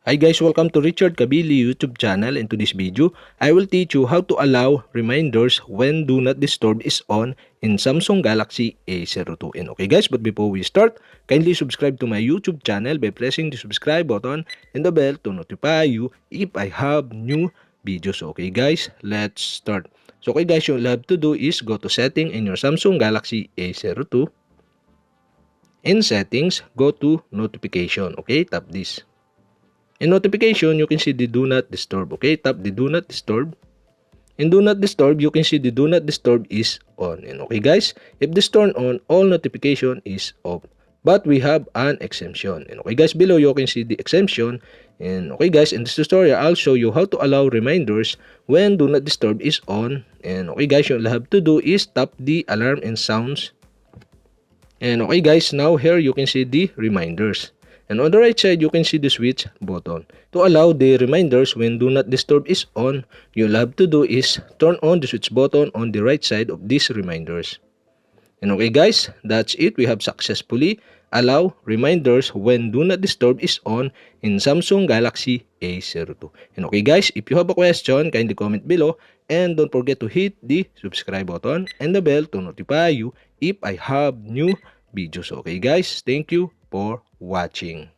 Hi guys, welcome to Richard Cabile YouTube channel. In today's video, I will teach you how to allow reminders when Do Not Disturb is on in Samsung Galaxy A02. And okay guys, but before we start, kindly subscribe to my YouTube channel by pressing the subscribe button and the bell to notify you if I have new videos. Okay guys, let's start. So okay guys, you'll have to do is go to setting in your Samsung Galaxy A02. In settings, go to notification. Okay, tap this. In notification, you can see the do not disturb. Okay, tap the do not disturb. In do not disturb, you can see the do not disturb is on. And okay guys, if this turn on, all notification is off. But we have an exemption. And okay guys, below you can see the exemption. And okay guys, in this tutorial, I'll show you how to allow reminders when do not disturb is on. And okay guys, you'll have to do is tap the alarm and sounds. And okay guys, now here you can see the reminders. And on the right side, you can see the switch button. To allow the reminders when Do Not Disturb is on, you'll have to do is turn on the switch button on the right side of these reminders. And okay guys, that's it. We have successfully allow reminders when Do Not Disturb is on in Samsung Galaxy A02. And okay guys, if you have a question, kindly comment below. And don't forget to hit the subscribe button and the bell to notify you if I have new videos. Okay guys, thank you for watching.